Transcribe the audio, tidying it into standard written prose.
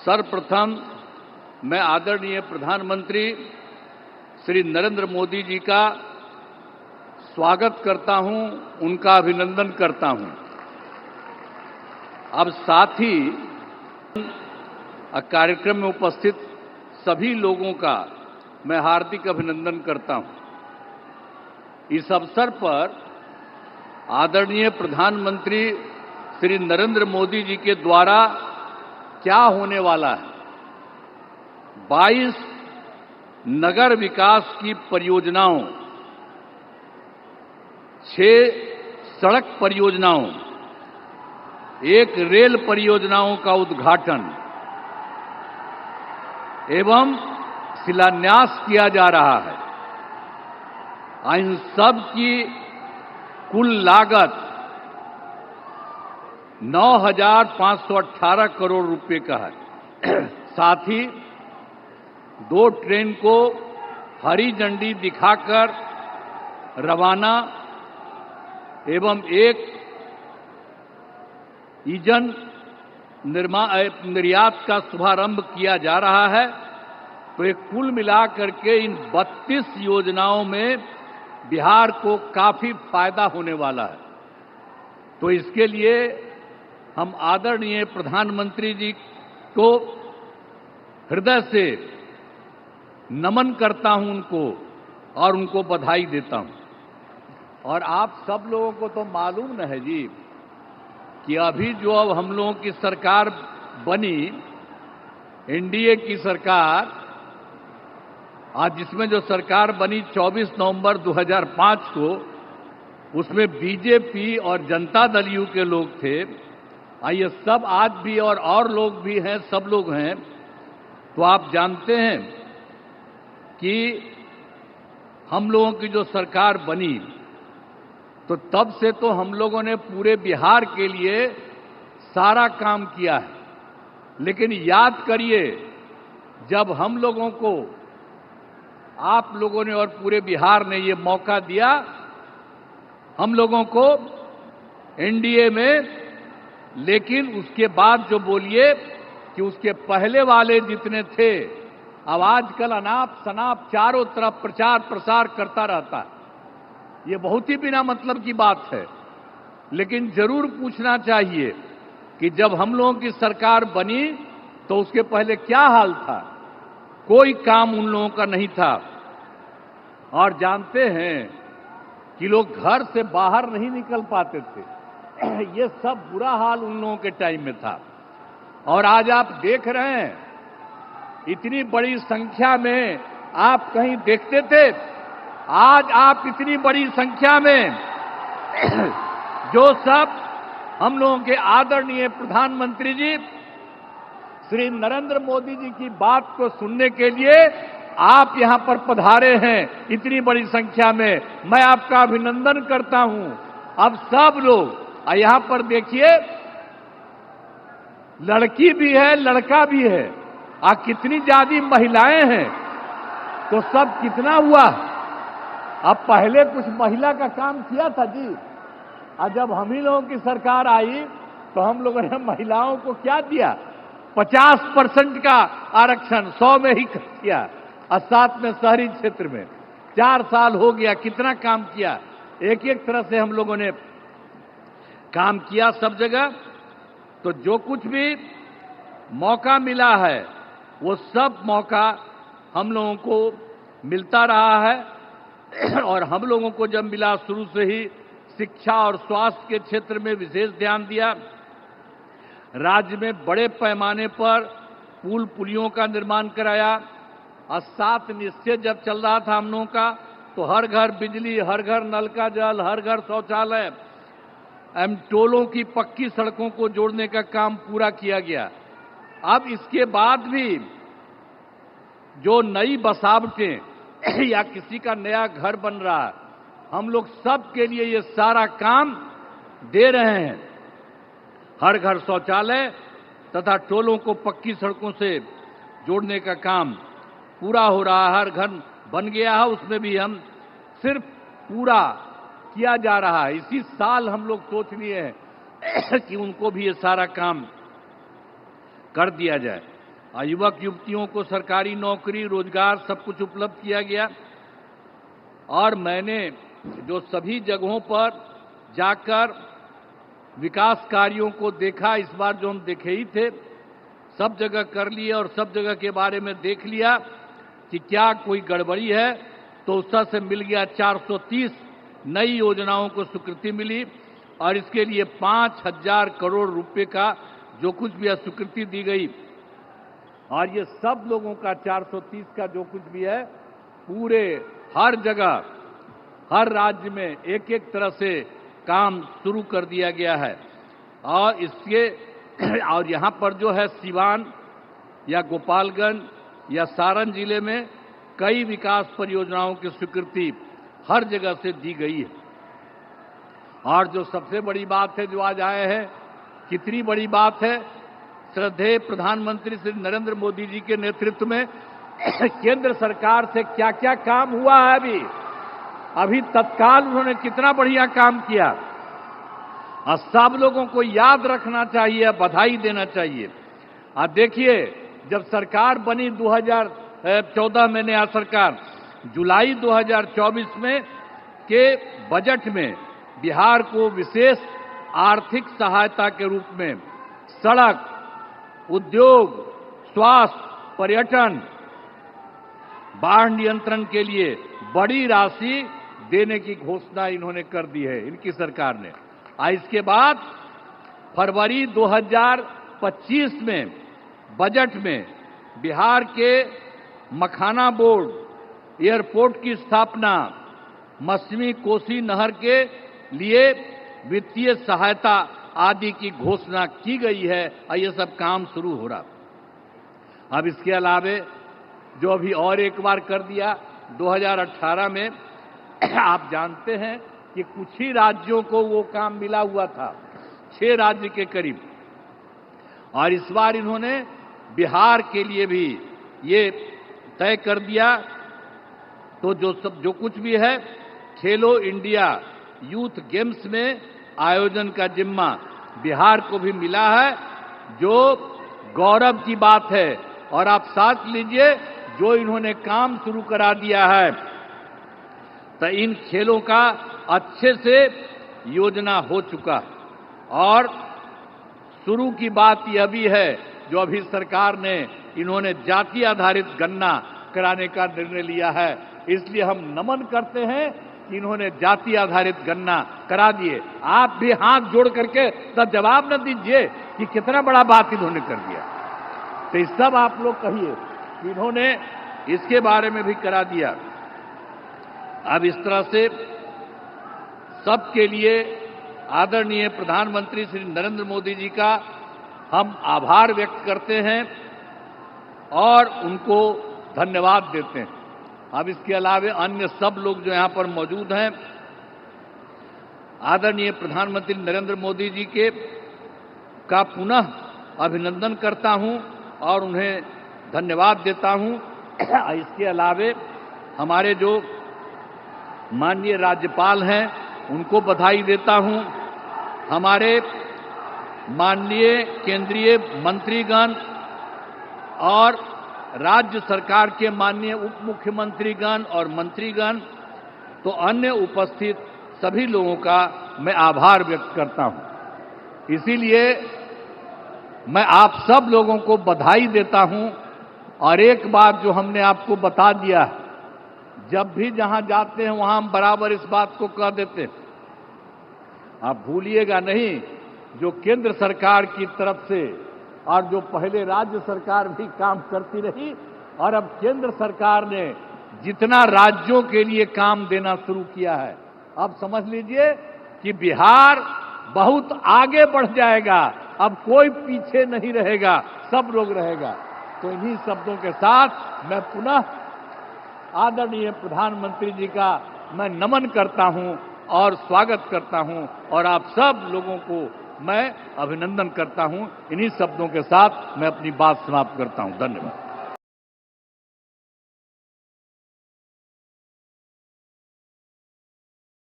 सर्वप्रथम मैं आदरणीय प्रधानमंत्री श्री नरेंद्र मोदी जी का स्वागत करता हूं, उनका अभिनंदन करता हूं। अब साथ ही कार्यक्रम में उपस्थित सभी लोगों का मैं हार्दिक अभिनंदन करता हूं। इस अवसर पर आदरणीय प्रधानमंत्री श्री नरेंद्र मोदी जी के द्वारा क्या होने वाला है, 22 नगर विकास की परियोजनाओं, 6 सड़क परियोजनाओं, 1 रेल परियोजनाओं का उद्घाटन एवं शिलान्यास किया जा रहा है। इन सब की कुल लागत 9,518 करोड़ रुपए का है। साथ ही 2 ट्रेन को हरी झंडी दिखाकर रवाना एवं 1 ईंधन निर्यात का शुभारंभ किया जा रहा है। तो ये कुल मिलाकर के इन 32 योजनाओं में बिहार को काफी फायदा होने वाला है। तो इसके लिए हम आदरणीय प्रधानमंत्री जी को हृदय से नमन करता हूं उनको और उनको बधाई देता हूं। और आप सब लोगों को तो मालूम न है जी कि अभी जो अब हम लोगों की सरकार बनी, एनडीए की सरकार, आज जिसमें जो सरकार बनी 24 नवंबर 2005 को, उसमें बीजेपी और जनता दल यू के लोग थे। ये सब आज भी और लोग भी हैं, सब लोग हैं। तो आप जानते हैं कि हम लोगों की जो सरकार बनी तो तब से तो हम लोगों ने पूरे बिहार के लिए सारा काम किया है। लेकिन याद करिए, जब हम लोगों को, आप लोगों ने और पूरे बिहार ने ये मौका दिया, हम लोगों को एनडीए में, लेकिन उसके बाद जो बोलिए कि उसके पहले वाले जितने थे, अब आजकल अनाप शनाप चारों तरफ प्रचार प्रसार करता रहता है। ये बहुत ही बिना मतलब की बात है। लेकिन जरूर पूछना चाहिए कि जब हम लोगों की सरकार बनी तो उसके पहले क्या हाल था। कोई काम उन लोगों का नहीं था। और जानते हैं कि लोग घर से बाहर नहीं निकल पाते थे। ये सब बुरा हाल उन लोगों के टाइम में था। और आज आप देख रहे हैं, इतनी बड़ी संख्या में आप कहीं देखते थे? आज आप इतनी बड़ी संख्या में जो सब हम लोगों के आदरणीय प्रधानमंत्री जी श्री नरेंद्र मोदी जी की बात को सुनने के लिए आप यहां पर पधारे हैं, इतनी बड़ी संख्या में, मैं आपका अभिनंदन करता हूं। अब सब लोग यहां पर देखिए, लड़की भी है, लड़का भी है, कितनी ज्यादा महिलाएं हैं। तो सब कितना हुआ। अब पहले कुछ महिला का काम किया था जी। जब हम ही लोगों की सरकार आई तो हम लोगों ने महिलाओं को क्या दिया? 50% का आरक्षण 100 में ही किया। और साथ में शहरी क्षेत्र में 4 साल हो गया, कितना काम किया। एक एक तरह से हम लोगों ने काम किया सब जगह। तो जो कुछ भी मौका मिला है वो सब मौका हम लोगों को मिलता रहा है। और हम लोगों को जब मिला, शुरू से ही शिक्षा और स्वास्थ्य के क्षेत्र में विशेष ध्यान दिया। राज्य में बड़े पैमाने पर पुल पुलियों का निर्माण कराया। और 7 निश्चय जब चल रहा था हम लोगों का, तो हर घर बिजली, हर घर नल का जल, हर घर शौचालय, टोलों की पक्की सड़कों को जोड़ने का काम पूरा किया गया। अब इसके बाद भी जो नई बसावटें या किसी का नया घर बन रहा है, हम लोग सब के लिए ये सारा काम दे रहे हैं। हर घर शौचालय तथा टोलों को पक्की सड़कों से जोड़ने का काम पूरा हो रहा है। हर घर बन गया है, उसमें भी हम सिर्फ पूरा किया जा रहा है। इसी साल हम लोग सोच लिए हैं कि उनको भी ये सारा काम कर दिया जाए। युवक युवतियों को सरकारी नौकरी, रोजगार सब कुछ उपलब्ध किया गया। और मैंने जो सभी जगहों पर जाकर विकास कार्यों को देखा, इस बार जो हम देखे ही थे, सब जगह कर लिए और सब जगह के बारे में देख लिया कि क्या कोई गड़बड़ी है, तो उससे से मिल गया 430 नई योजनाओं को स्वीकृति मिली और इसके लिए 5,000 करोड़ रुपए का जो कुछ भी स्वीकृति दी गई। और ये सब लोगों का 430 का जो कुछ भी है, पूरे हर जगह हर राज्य में एक एक तरह से काम शुरू कर दिया गया है। और इसके और यहाँ पर जो है सीवान या गोपालगंज या सारण जिले में कई विकास परियोजनाओं की स्वीकृति हर जगह से दी गई है। और जो सबसे बड़ी बात है जो आज आए हैं, कितनी बड़ी बात है, श्रद्धेय प्रधानमंत्री श्री नरेंद्र मोदी जी के नेतृत्व में केंद्र सरकार से क्या क्या काम हुआ है। अभी तत्काल उन्होंने कितना बढ़िया काम किया और सब लोगों को याद रखना चाहिए, बधाई देना चाहिए। आप देखिए, जब सरकार बनी 2014 में नया सरकार, जुलाई 2024 में के बजट में बिहार को विशेष आर्थिक सहायता के रूप में सड़क, उद्योग, स्वास्थ्य, पर्यटन, बाढ़ नियंत्रण के लिए बड़ी राशि देने की घोषणा इन्होंने कर दी है, इनकी सरकार ने। इसके बाद फरवरी 2025 में बजट में बिहार के मखाना बोर्ड, एयरपोर्ट की स्थापना, मछली कोसी नहर के लिए वित्तीय सहायता आदि की घोषणा की गई है और ये सब काम शुरू हो रहा। अब इसके अलावे जो अभी और एक बार कर दिया 2018 में, आप जानते हैं कि कुछ ही राज्यों को वो काम मिला हुआ था, 6 राज्य के करीब, और इस बार इन्होंने बिहार के लिए भी ये तय कर दिया। तो जो कुछ भी है, खेलो इंडिया यूथ गेम्स में आयोजन का जिम्मा बिहार को भी मिला है, जो गौरव की बात है। और आप साथ लीजिए, जो इन्होंने काम शुरू करा दिया है, तो इन खेलों का अच्छे से योजना हो चुका। और शुरू की बात यह भी है, जो अभी सरकार ने इन्होंने जाति आधारित गणना कराने का निर्णय लिया है, इसलिए हम नमन करते हैं कि इन्होंने जाति आधारित गणना करा दिए। आप भी हाथ जोड़ करके तब जवाब न दीजिए कि कितना बड़ा बात इन्होंने कर दिया। तो इस सब आप लोग कहिए कि इन्होंने इसके बारे में भी करा दिया। अब इस तरह से सबके लिए आदरणीय प्रधानमंत्री श्री नरेंद्र मोदी जी का हम आभार व्यक्त करते हैं और उनको धन्यवाद देते हैं। अब इसके अलावे अन्य सब लोग जो यहाँ पर मौजूद हैं, आदरणीय प्रधानमंत्री नरेंद्र मोदी जी का पुनः अभिनंदन करता हूं और उन्हें धन्यवाद देता हूं। इसके अलावे हमारे जो माननीय राज्यपाल हैं, उनको बधाई देता हूं। हमारे माननीय केंद्रीय मंत्रीगण और राज्य सरकार के माननीय उप मुख्यमंत्रीगण और मंत्रीगण, तो अन्य उपस्थित सभी लोगों का मैं आभार व्यक्त करता हूं। इसीलिए मैं आप सब लोगों को बधाई देता हूं। और एक बात जो हमने आपको बता दिया, जब भी जहां जाते हैं वहां हम बराबर इस बात को कह देते हैं, आप भूलिएगा नहीं, जो केंद्र सरकार की तरफ से और जो पहले राज्य सरकार भी काम करती रही, और अब केंद्र सरकार ने जितना राज्यों के लिए काम देना शुरू किया है, अब समझ लीजिए कि बिहार बहुत आगे बढ़ जाएगा। अब कोई पीछे नहीं रहेगा, सब लोग रहेगा। तो इन्हीं शब्दों के साथ मैं पुनः आदरणीय प्रधानमंत्री जी का मैं नमन करता हूं और स्वागत करता हूं और आप सब लोगों को मैं अभिनंदन करता हूं। इन्हीं शब्दों के साथ मैं अपनी बात समाप्त करता हूं। धन्यवाद।